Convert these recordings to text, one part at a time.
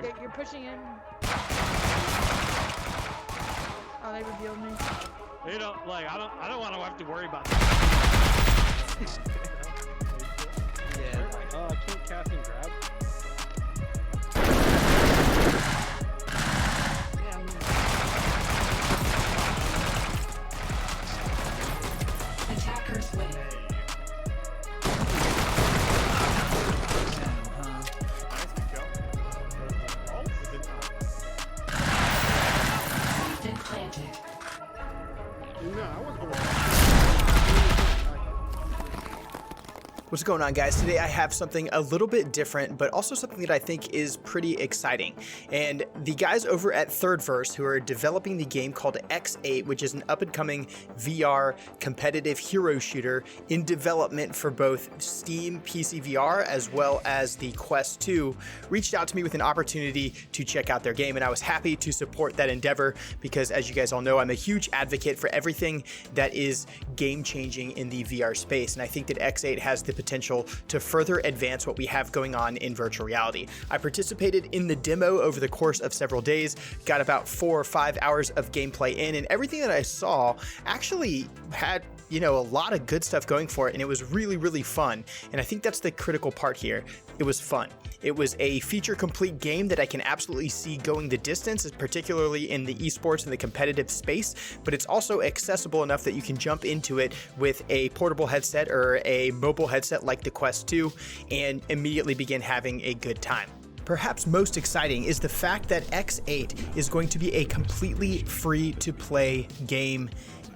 You're pushing in. Oh, they revealed me. You know, like I don't want to have to worry about that. Yeah. I can't cast and grab. Attackers win. Planted. No, I wasn't going. What's going on, guys? Today I have something a little bit different, but also something that I think is pretty exciting. And the guys over at Thirdverse, who are developing the game called X8, which is an up-and-coming VR competitive hero shooter in development for both Steam PC VR as well as the Quest 2, reached out to me with an opportunity to check out their game, and I was happy to support that endeavor because, as you guys all know, I'm a huge advocate for everything that is game-changing in the VR space, and I think that X8 has the potential to further advance what we have going on in virtual reality. I participated in the demo over the course of several days, got about 4 or 5 hours of gameplay in, and everything that I saw actually had, you know, a lot of good stuff going for it, and it was really, really fun. And I think that's the critical part here. It was fun. It was a feature complete game that I can absolutely see going the distance, particularly in the esports and the competitive space, but it's also accessible enough that you can jump into it with a portable headset or a mobile headset like the Quest 2 and immediately begin having a good time. Perhaps most exciting is the fact that X8 is going to be a completely free-to-play game.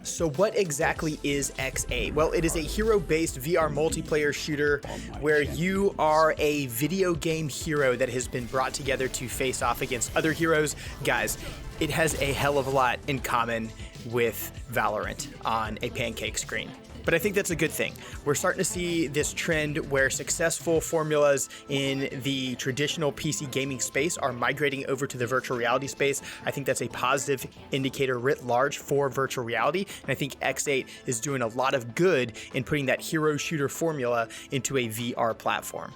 So what exactly is X8? Well, it is a hero-based VR multiplayer shooter where you are a video game hero that has been brought together to face off against other heroes. Guys, it has a hell of a lot in common with VALORANT on a pancake screen. But I think that's a good thing. We're starting to see this trend where successful formulas in the traditional PC gaming space are migrating over to the virtual reality space. I think that's a positive indicator writ large for virtual reality. And I think X8 is doing a lot of good in putting that hero shooter formula into a VR platform.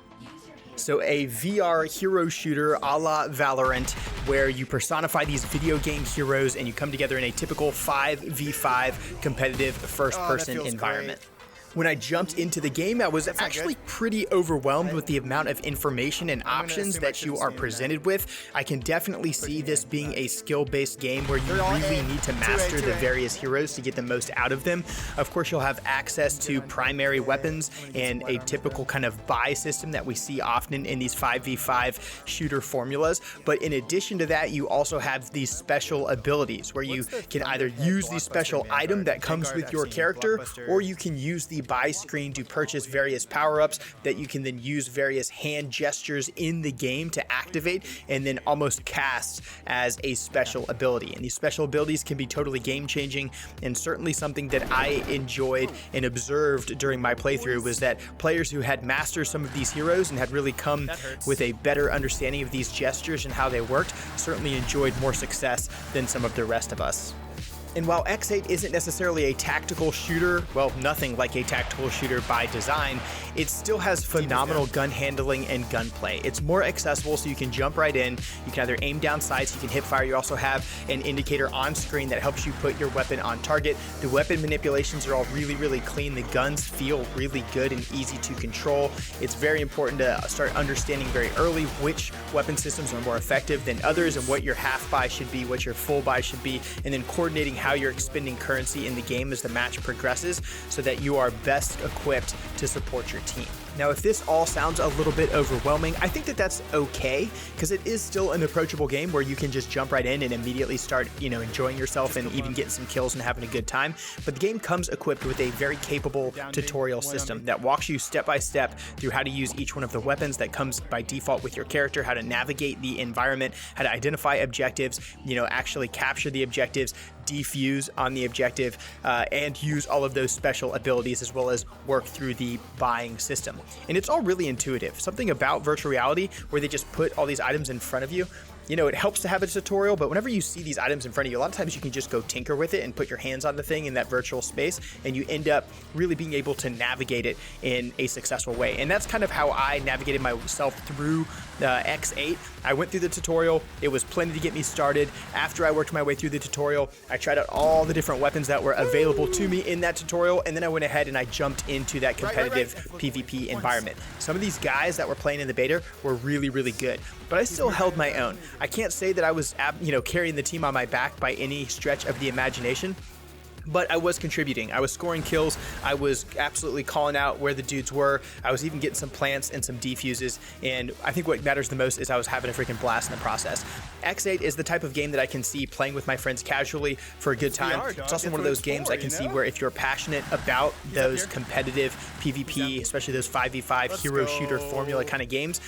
So a VR hero shooter a la Valorant, where you personify these video game heroes and you come together in a typical 5v5 competitive first-person environment. Great. When I jumped into the game, I was actually pretty overwhelmed with the amount of information and options that you are presented with. I can definitely see this being a skill-based game where you really need to master the various heroes to get the most out of them. Of course, you'll have access to primary weapons and a typical kind of buy system that we see often in these 5v5 shooter formulas. But in addition to that, you also have these special abilities where you can either use the special item that comes with your character, or you can use the buy screen to purchase various power-ups that you can then use various hand gestures in the game to activate and then almost cast as a special ability. And these special abilities can be totally game-changing, and certainly something that I enjoyed and observed during my playthrough was that players who had mastered some of these heroes and had really come with a better understanding of these gestures and how they worked certainly enjoyed more success than some of the rest of us. And while X8 isn't necessarily a tactical shooter, well, nothing like a tactical shooter by design, it still has phenomenal gun handling and gunplay. It's more accessible, so you can jump right in. You can either aim down sights, you can hip fire. You also have an indicator on screen that helps you put your weapon on target. The weapon manipulations are all really, really clean. The guns feel really good and easy to control. It's very important to start understanding very early which weapon systems are more effective than others and what your half buy should be, what your full buy should be, and then coordinating how you're expending currency in the game as the match progresses so that you are best equipped to support your team. Now, if this all sounds a little bit overwhelming, I think that that's okay, because it is still an approachable game where you can just jump right in and immediately start, enjoying yourself and even getting some kills and having a good time. But the game comes equipped with a very capable tutorial system that walks you step by step through how to use each one of the weapons that comes by default with your character, how to navigate the environment, how to identify objectives, actually capture the objectives, defuse on the objective and use all of those special abilities, as well as work through the buying system. And it's all really intuitive. Something about virtual reality where they just put all these items in front of you. You know, it helps to have a tutorial, but whenever you see these items in front of you, a lot of times you can just go tinker with it and put your hands on the thing in that virtual space, and you end up really being able to navigate it in a successful way. And that's kind of how I navigated myself through X8. I went through the tutorial. It was plenty to get me started. After I worked my way through the tutorial, I tried out all the different weapons that were available to me in that tutorial, and then I went ahead and I jumped into that competitive PvP environment. Some of these guys that were playing in the beta were really, really good, but I still held my own. I can't say that I was, carrying the team on my back by any stretch of the imagination, but I was contributing. I was scoring kills. I was absolutely calling out where the dudes were. I was even getting some plants and some defuses, and I think what matters the most is I was having a freaking blast in the process. X8 is the type of game that I can see playing with my friends casually for a good time. It's also one of those games I can see where if you're passionate about those competitive PvP, especially those 5v5 hero shooter formula kind of games,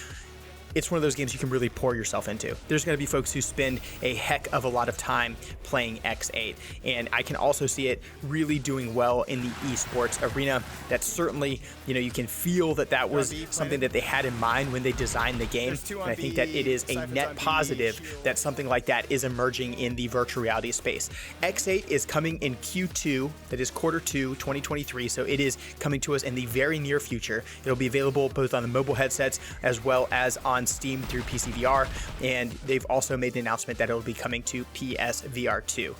it's one of those games you can really pour yourself into. There's going to be folks who spend a heck of a lot of time playing X8, and I can also see it really doing well in the esports arena. That's certainly, you can feel that was something that they had in mind when they designed the game, and I think that it is a net positive that something like that is emerging in the virtual reality space. X8 is coming in Q2, that is Q2 2023, so it is coming to us in the very near future. It'll be available both on the mobile headsets as well as on Steam through PC VR, and they've also made the announcement that it'll be coming to PSVR 2.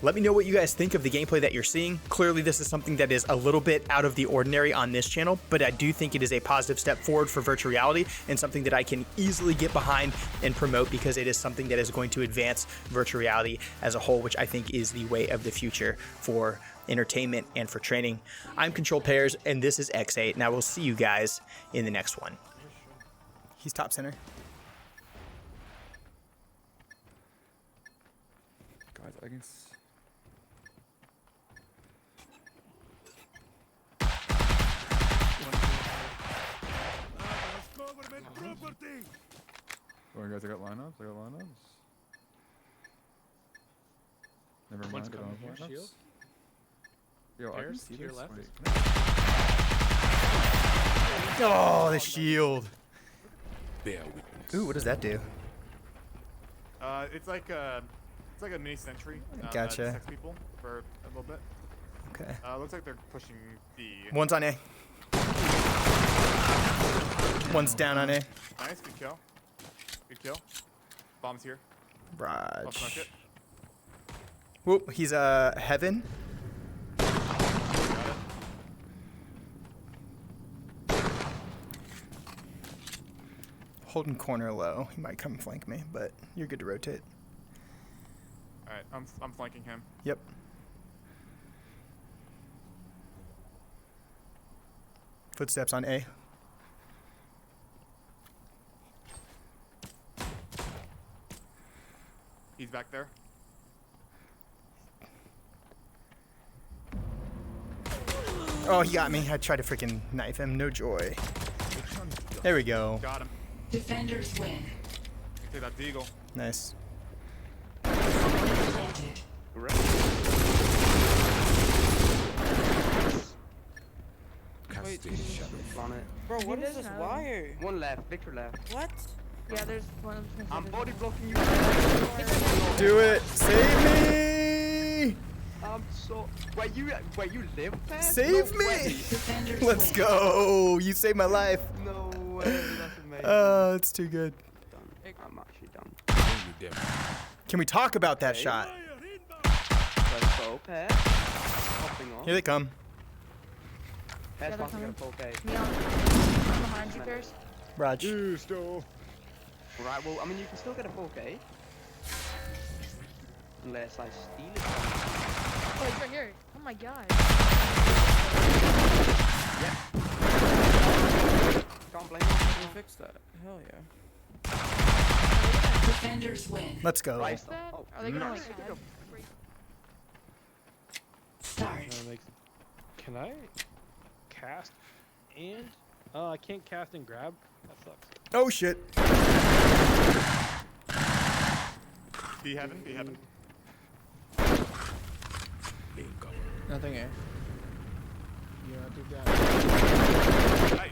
Let me know what you guys think of the gameplay that you're seeing. Clearly, this is something that is a little bit out of the ordinary on this channel, but I do think it is a positive step forward for virtual reality and something that I can easily get behind and promote, because it is something that is going to advance virtual reality as a whole, which I think is the way of the future for entertainment and for training. I'm Controlled Pairs, and this is X8, and I will see you guys in the next one. He's top center. Guys, I can. Oh, guys, I got lineups. Never mind. One's I don't coming have here, lineups. shield. Yo, I can Pairs, see to your this. left. Wait. Oh, the shield. Bear witness. Ooh, what does that do? It's like a mini sentry. Gotcha. That detects people for a little bit. Okay. Looks like they're pushing the. One's on A. One's down on A. Nice, good kill. Good kill. Bomb's here. I'll smoke Raj. it. Whoop, he's heaven. Got it. Holding corner low. He might come flank me, but you're good to rotate. All right, I'm flanking him. Yep. Footsteps on A. He's back there. Oh, he got me. I tried to freaking knife him. No joy. There we go. Got him. Defenders win. You take that deagle. Nice. Casting shadow. Planet. Bro, what is this wire? One left, Victor left. What? Yeah, there's one of them. I'm body blocking you. Do it. Save me. I'm so. Wait, you live there? Save No me. way. Defenders Let's win. go. You saved my life. No way, that's amazing. Oh, it's too good. Done. I'm actually done. Only them. Can we talk about that shot? Let's go, pair. Hopping on. Here they come. Pair's Yeah, they're about to get a full K. Neon. I'm behind you, Pierce. Raj. Right, well, I mean, you can still get a full K. Unless I steal it. Oh, he's right here. Oh my god. Can't blame you. You fix that. Hell yeah. Defenders win. Let's go. Right. That? Oh, Are they gonna nice. like add? Start. Can I cast and? Oh, I can't cast and grab. That sucks. Oh shit. Be heaven, be heaven. Nothing here. Yeah, I did that. Hey,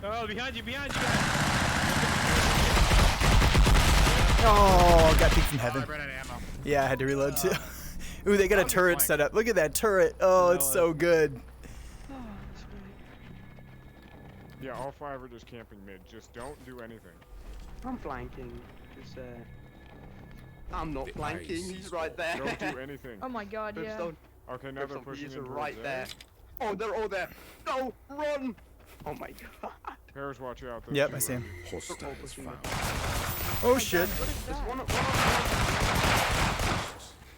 Oh, behind you guys. Oh, got kicked from I heaven. ran out of ammo. Yeah, I had to reload too. Ooh, they got a Sounds turret like- set up. Look at that turret. Oh, it's so good. Yeah, all 5 are just camping mid. Just don't do anything. I'm flanking. Just, I'm not The flanking. ice He's is right there. Don't do anything. Oh my god, yeah. Brimstone. Okay, now they're Brimstone, pushing he's in right towards there. A. Oh, they're all there. No, run! Oh my god. Paris, watch out. There's Yep, two I see him. Hostiles found. Oh shit. What is There's that? one.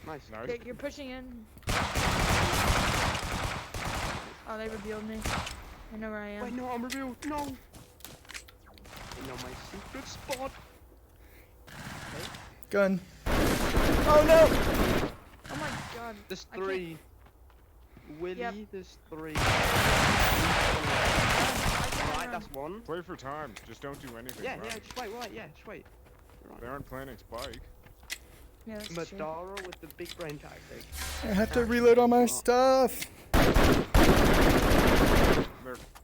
Nice. Nice. Okay, you're pushing in. Oh, they revealed me. I know where I am. Wait, no, I'm revealed. No. I know my secret spot. Gun. Oh no! Oh my god. There's I can't- 3. Willie, Yep. there's 3. I can't Right, run. that's 1. Play for time. Just don't do anything. Yeah, run. yeah, just wait, right, yeah, just wait. They aren't planning spike. Yeah, that's true. Madara with the big brain tactic. I have to reload all my stuff. They're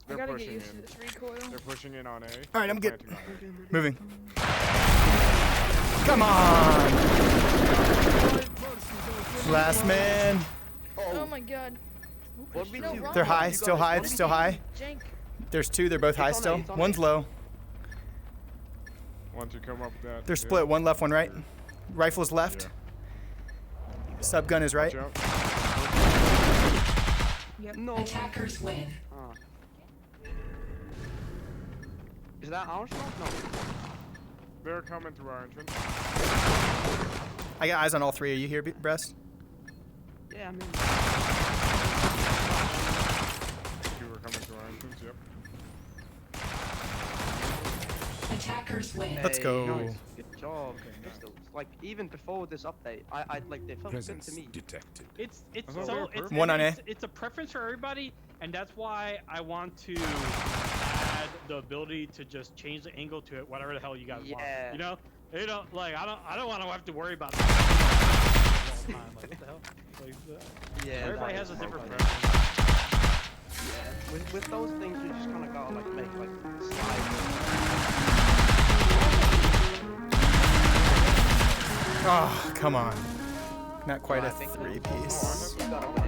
I gotta get pushing used to in. this recoil. They're pushing in on A. All right, I'm They're good. planting on A. Moving. Come on! Last man. Oh my god. What we No, do? wrong They're one. high, You still guys, high, what we still do? high. Jank. There's 2, they're both high It's on still. A, it's on One's A. low. Once you come up with that. They're split, one left, one right. Rifle's left. Sub gun is right. Watch out. Yep. No. Attackers win. Ah. Is that our spot? No. They're coming through our entrance. I got eyes on all 3. Are you here, Breast? Yeah, I'm in. 2 are coming through our entrance. Yep. Attackers win. Let's go. Nice. Good job. Pistols. Like even before this update, I like they felt good Presence to me. detected. It's I thought they were perfect. One on A. It's a preference for everybody, and that's why I want to add the ability to just change the angle to it, whatever the hell you guys want. Yeah. You know, like I don't want to have to worry about that all the time. Like what the hell? Like, Yeah. everybody that has a is different so preference. Yeah. With those things, you just kind of gotta like make like slides. Oh, come on. Not quite I a think- 3-piece. You got it.